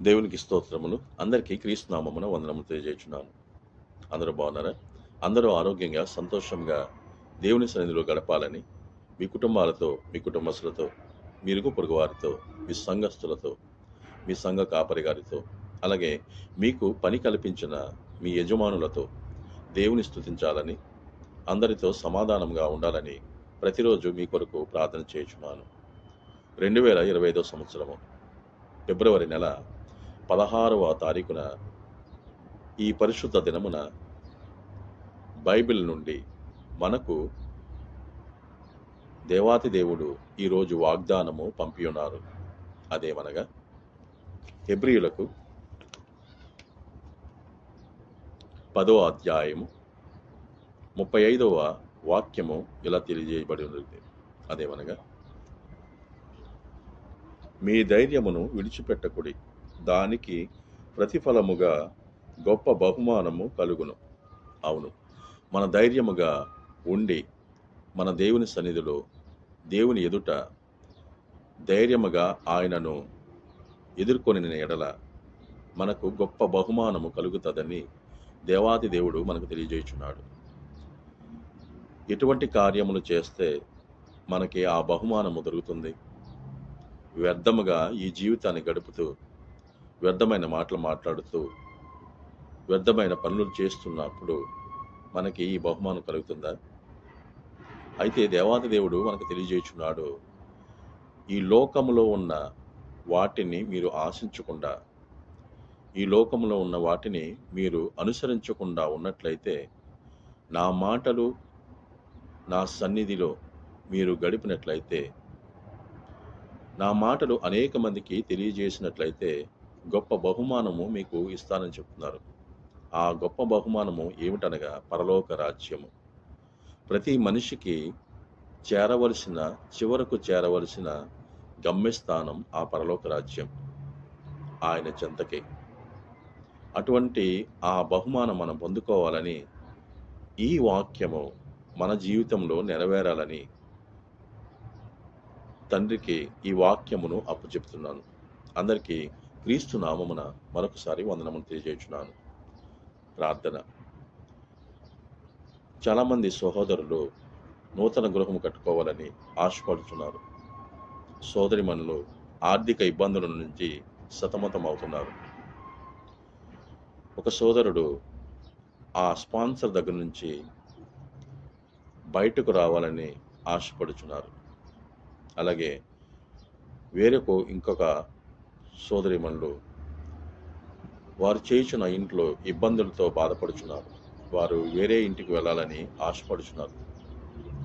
దేవునికి స్తోత్రములు. అందరికీ క్రీస్తు నామమున వందనములు తెలియజేయుచున్నాను. అందరూ బాగున్నారా? అందరూ ఆరోగ్యంగా, సంతోషంగా దేవుని సన్నిధిలో గడపాలని మీ కుటుంబాలతో, మీ కుటుంబస్తులతో, మీ ఇరుగు పొరుగు వారితో, మీ సంఘస్థులతో, మీ సంఘ కాపరి గారితో, అలాగే మీకు పని కల్పించిన మీ యజమానులతో దేవుని స్తుతించాలని, అందరితో సమాధానంగా ఉండాలని ప్రతిరోజు మీ కొరకు ప్రార్థన చేయుచున్నాను. 2025 సంవత్సరము ఫిబ్రవరి నెల 16వ తారీఖున ఈ పరిశుద్ధ దినమున బైబిల్ నుండి మనకు దేవాతి దేవుడు ఈరోజు వాగ్దానము పంపియున్నారు. అదేమనగా హెబ్రీయులకు 10వ అధ్యాయము 35వ వాక్యము ఇలా తెలియజేయబడి ఉంది. అదేమనగా, మీ ధైర్యమును విడిచిపెట్టకుడి, దానికి ప్రతిఫలముగా గొప్ప బహుమానము కలుగును. అవును, మన ధైర్యముగా ఉండి మన దేవుని సన్నిధిలో, దేవుని ఎదుట ధైర్యముగా ఆయనను ఎదుర్కొని ఎడల మనకు గొప్ప బహుమానము కలుగుతుందని దేవాది దేవుడు మనకు తెలియజేయుచున్నాడు. ఎటువంటి కార్యములు చేస్తే మనకి ఆ బహుమానము దొరుకుతుంది? వ్యర్థముగా ఈ జీవితాన్ని గడుపుతూ, వ్యర్థమైన మాటలు మాట్లాడుతూ, వ్యర్థమైన పనులు చేస్తున్నప్పుడు మనకి ఈ బహుమానం కలుగుతుందా? అయితే దేవాది దేవుడు మనకు తెలియజేయుచున్నాడు, ఈ లోకములో ఉన్న వాటిని మీరు ఆశించకుండా, ఈ లోకములో ఉన్న వాటిని మీరు అనుసరించకుండా ఉన్నట్లయితే, నా మాటలు నా సన్నిధిలో మీరు గడిపినట్లయితే, నా మాటలు అనేక మందికి తెలియజేసినట్లయితే గొప్ప బహుమానము మీకు ఇస్తానని చెప్తున్నారు. ఆ గొప్ప బహుమానము ఏమిటనగా పరలోక రాజ్యము. ప్రతి మనిషికి చివరకు చేరవలసిన గమ్యస్థానం ఆ పరలోక రాజ్యం, ఆయన చెంతకే. అటువంటి ఆ బహుమానం మనం పొందుకోవాలని, ఈ వాక్యము మన జీవితంలో నెరవేరాలని తండ్రికి ఈ వాక్యమును అప్పచెప్తున్నాను. అందరికీ క్రీస్తు నామమున మరొకసారి వందనములు తెలియజేయుచున్నాను. ప్రార్థన. చాలామంది సహోదరులు నూతన గృహము కట్టుకోవాలని ఆశపడుతున్నారు. సోదరిమణులు ఆర్థిక ఇబ్బందుల నుంచి సతమతం అవుతున్నారు. ఒక సోదరుడు ఆ స్పాన్సర్ దగ్గర నుంచి బయటకు రావాలని ఆశపడుచున్నారు. అలాగే ఇంకొక సోదరిమణులు వారు చేయుచున్న ఇంట్లో ఇబ్బందులతో బాధపడుచున్నారు. వారు వేరే ఇంటికి వెళ్ళాలని ఆశపడుచున్నారు.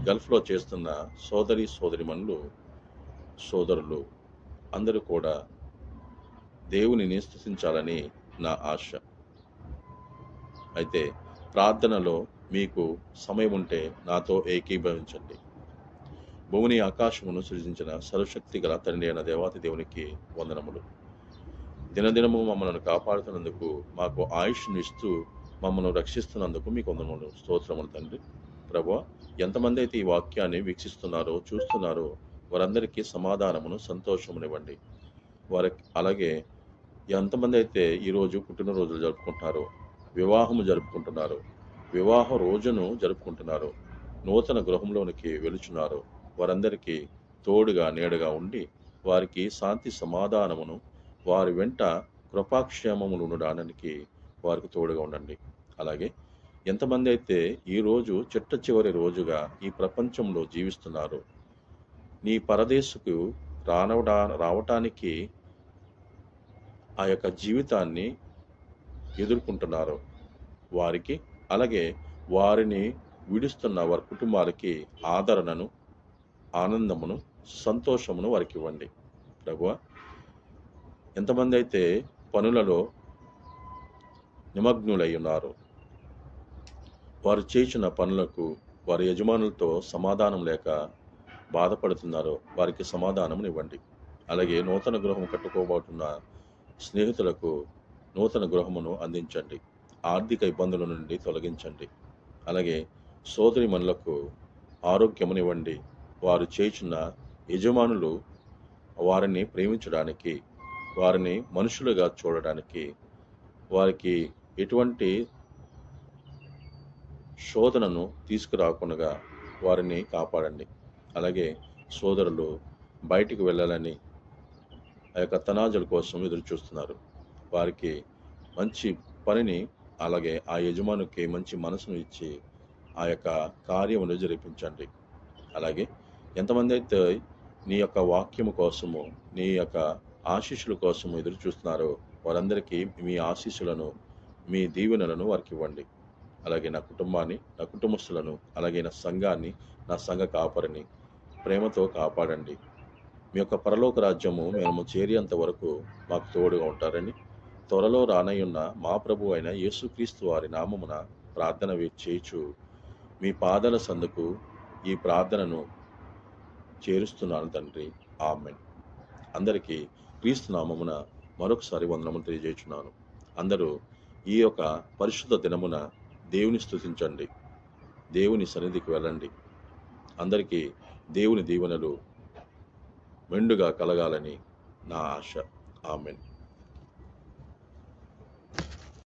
గల్ఫ్లో చేస్తున్న సోదరిమణులు, సోదరులు అందరూ కూడా దేవునిని స్తుతించాలని నా ఆశ. అయితే ప్రార్థనలో మీకు సమయం ఉంటే నాతో ఏకీభవించండి. భూమిని ఆకాశమును సృజించిన సర్వశక్తి గల తండ్రి అయిన దేవాతి దేవునికి వందనములు. దినదినము మమ్మల్ని కాపాడుతున్నందుకు, మాకు ఆయుష్ను ఇస్తూ మమ్మల్ని రక్షిస్తున్నందుకు మీకు వందనములు, స్తోత్రములు తండ్రి. ప్రభువా, ఎంతమంది అయితే ఈ వాక్యాన్ని వీక్షిస్తున్నారో, చూస్తున్నారో వారందరికీ సమాధానమును, సంతోషమునివ్వండి. అలాగే ఎంతమంది అయితే ఈరోజు పుట్టినరోజులు జరుపుకుంటున్నారో, వివాహము జరుపుకుంటున్నారు, వివాహ రోజును జరుపుకుంటున్నారు, నూతన గృహంలోనికి వెలుచున్నారు, వారందరికీ తోడుగా నీడగా ఉండి వారికి శాంతి సమాధానమును, వారి వెంట కృపాక్షేమములు ఉండడానికి వారికి తోడుగా ఉండండి. అలాగే ఎంతమంది అయితే ఈరోజు చిట్ట రోజుగా ఈ ప్రపంచంలో జీవిస్తున్నారు, నీ పరదేశుకు రావటానికి ఆ యొక్క జీవితాన్ని ఎదుర్కొంటున్నారు వారికి, అలాగే వారిని విడుస్తున్న వారి కుటుంబాలకి ఆదరణను, ఆనందమును, సంతోషమును వారికి ఇవ్వండి. ప్రభువా, ఎంతమంది అయితే పనులలో నిమగ్నులై ఉన్నారు, వారు చేసిన పనులకు వారి యజమానులతో సమాధానం లేక బాధపడుతున్నారో వారికి సమాధానం ఇవ్వండి. అలాగే నూతన గృహం కట్టుకోబోతున్న స్నేహితులకు నూతన గృహమును అందించండి. ఆర్థిక ఇబ్బందుల నుండి తొలగించండి. అలాగే సోదరిమణులకు ఆరోగ్యమునివ్వండి. వారు చేయుచున్న యజమానులు వారిని ప్రేమించడానికి, వారిని మనుషులుగా చూడడానికి, వారికి ఎటువంటి శోధనను తీసుకురాకుండా వారిని కాపాడండి. అలాగే సోదరులు బయటికి వెళ్ళాలని ఆ యొక్క తనాజుల కోసం ఎదురు చూస్తున్నారు. వారికి మంచి పనిని, అలాగే ఆ యజమానికి మంచి మనసును ఇచ్చి ఆ యొక్క కార్యమును జరిపించండి. అలాగే ఎంతమంది అయితే నీ యొక్క వాక్యము కోసము, నీ యొక్క ఆశీస్సుల కోసము ఎదురు చూస్తున్నారో వారందరికీ మీ ఆశీస్సులను, మీ దీవెనలను వారికి ఇవ్వండి. అలాగే నా కుటుంబాన్ని, నా కుటుంబస్తులను, అలాగే నా సంఘాన్ని, నా సంఘ కాపరిని ప్రేమతో కాపాడండి. మీ యొక్క పరలోక రాజ్యము మేము చేరేంత వరకు మాకు తోడుగా ఉంటారని, త్వరలో రానయ్యున్న మా ప్రభు అయిన యేసుక్రీస్తు వారి నామమున ప్రార్థన చేయుచు మీ పాదాల సందుకు ఈ ప్రార్థనను చేరుస్తున్నాను తండ్రి. ఆమెన్. అందరికీ క్రీస్తు నామమున మరొకసారి వందనములు తెలియజేస్తున్నాను. అందరూ ఈ యొక్క పరిశుద్ధ దినమున దేవుని స్తుతించండి, దేవుని సన్నిధికి వెళ్ళండి. అందరికీ దేవుని దీవెనలు మెండుగా కలగాలని నా ఆశ. ఆమెన్.